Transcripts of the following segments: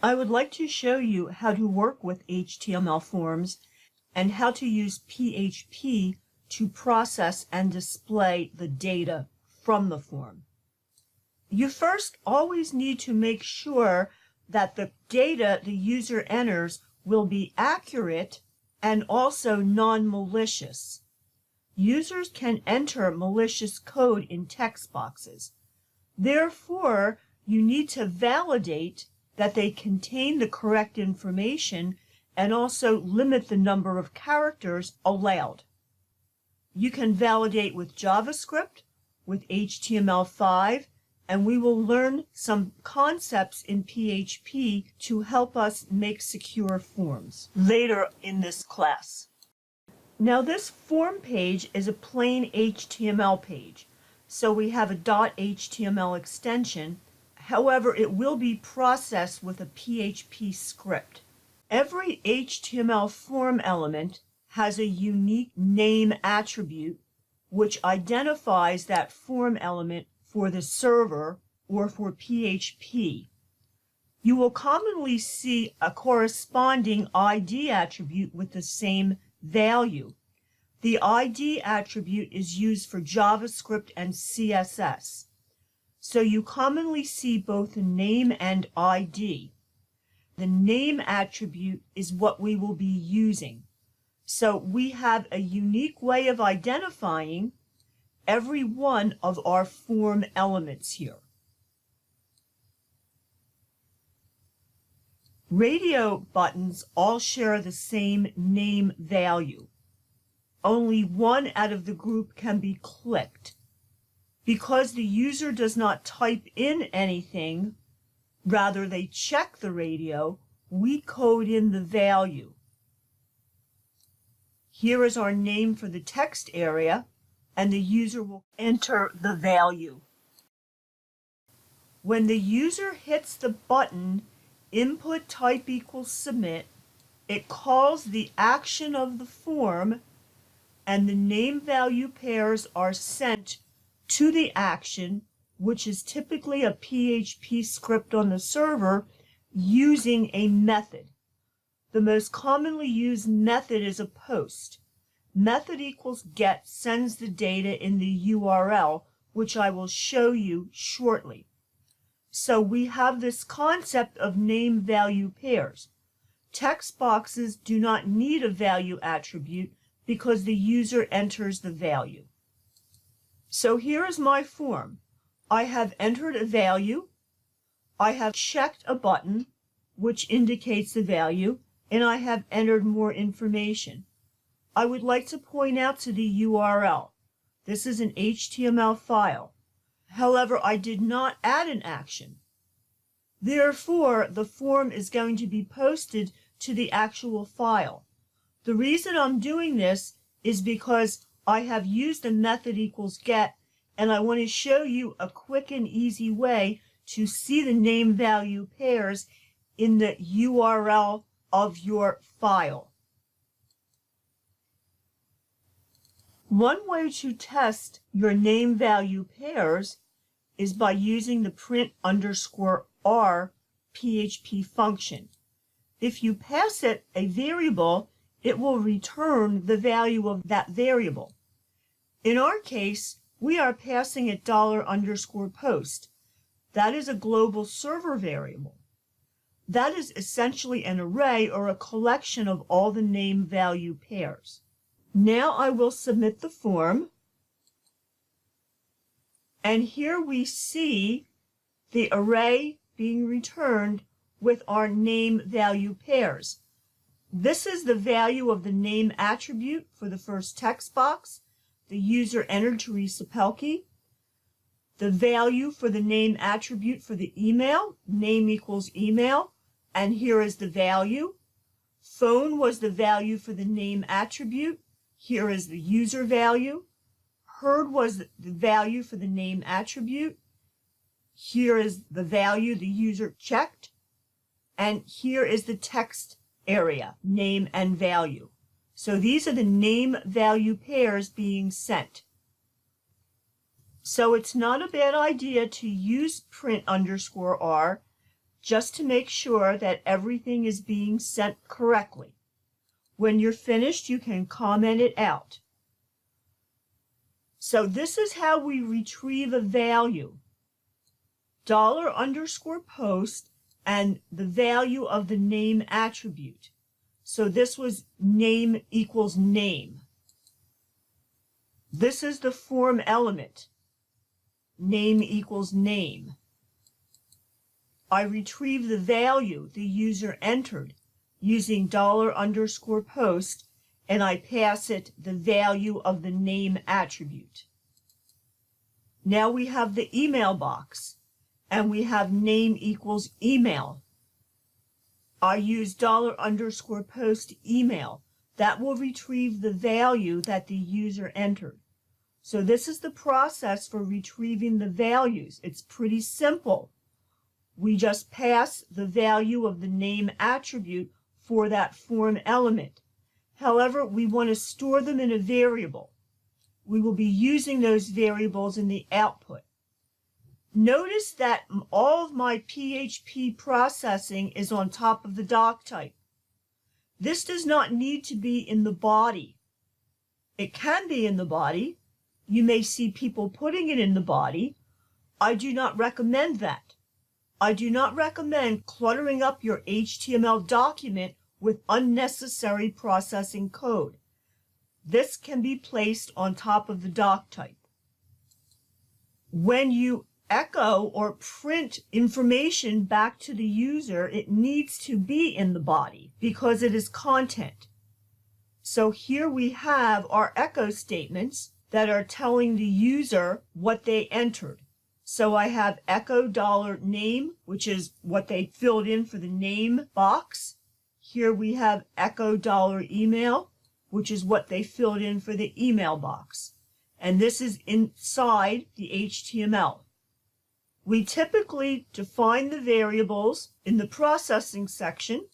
I would like to show you how to work with HTML forms and how to use PHP to process and display the data from the form. You first always need to make sure that the data the user enters will be accurate and also non-malicious. Users can enter malicious code in text boxes. Therefore, you need to validate that they contain the correct information and also limit the number of characters allowed. You can validate with JavaScript, with HTML5, and we will learn some concepts in PHP to help us make secure forms later in this class. Now this form page is a plain HTML page, so we have a .html extension. However, it will be processed with a PHP script. Every HTML form element has a unique name attribute which identifies that form element for the server or for PHP. You will commonly see a corresponding ID attribute with the same value. The ID attribute is used for JavaScript and CSS. So you commonly see both the name and ID. The name attribute is what we will be using. So we have a unique way of identifying every one of our form elements here. Radio buttons all share the same name value. Only one out of the group can be clicked. Because the user does not type in anything, rather they check the radio, we code in the value. Here is our name for the text area, and the user will enter the value. When the user hits the button, input type equals submit, it calls the action of the form, and the name value pairs are sent to the action, which is typically a PHP script on the server using a method. The most commonly used method is a post. Method equals get sends the data in the URL, which I will show you shortly. So we have this concept of name value pairs. Text boxes do not need a value attribute because the user enters the value. So here is my form. I have entered a value, I have checked a button which indicates the value, and I have entered more information. I would like to point out to the URL. This is an HTML file. However, I did not add an action. Therefore, the form is going to be posted to the actual file. The reason I'm doing this is because I have used a method equals get, and I want to show you a quick and easy way to see the name value pairs in the URL of your file. One way to test your name value pairs is by using the print_r PHP function. If you pass it a variable, it will return the value of that variable. In our case, we are passing it $_post. That is a global server variable. That is essentially an array or a collection of all the name value pairs. Now I will submit the form. And here we see the array being returned with our name value pairs. This is the value of the name attribute for the first text box. The user entered Teresa Pelkie. The value for the name attribute for the email, name equals email, and here is the value. Phone was the value for the name attribute. Here is the user value. Heard was the value for the name attribute. Here is the value the user checked. And here is the text area, name and value. So these are the name value pairs being sent. So it's not a bad idea to use print_r just to make sure that everything is being sent correctly. When you're finished, you can comment it out. So this is how we retrieve a value. $_post and the value of the name attribute. So this was name equals name. This is the form element. Name equals name. I retrieve the value the user entered using $_post, and I pass it the value of the name attribute. Now we have the email box, and we have name equals email. I use $_post email. That will retrieve the value that the user entered. So this is the process for retrieving the values. It's pretty simple. We just pass the value of the name attribute for that form element. However, we want to store them in a variable. We will be using those variables in the output. Notice that all of my PHP processing is on top of the doc type. This does not need to be in the body. It can be in the body. You may see people putting it in the body. I do not recommend that. I do not recommend cluttering up your HTML document with unnecessary processing code. This can be placed on top of the doc type. When you echo or print information back to the user, it needs to be in the body because it is content. So here we have our echo statements that are telling the user what they entered. So I have echo $name, which is what they filled in for the name box. Here we have echo $email, which is what they filled in for the email box. And this is inside the HTML. We typically define the variables in the processing section,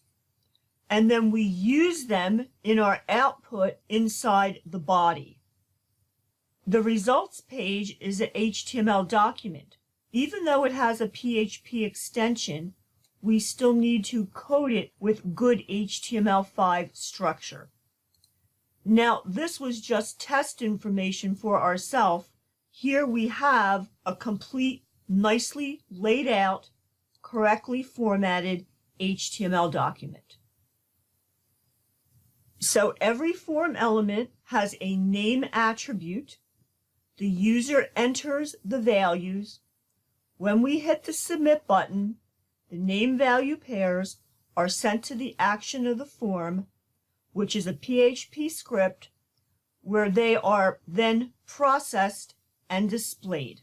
and then we use them in our output inside the body. The results page is an HTML document. Even though it has a PHP extension, we still need to code it with good HTML5 structure. Now, this was just test information for ourselves. Here we have a complete, nicely laid out, correctly formatted HTML document. So every form element has a name attribute. The user enters the values. When we hit the submit button, the name value pairs are sent to the action of the form, which is a PHP script, where they are then processed and displayed.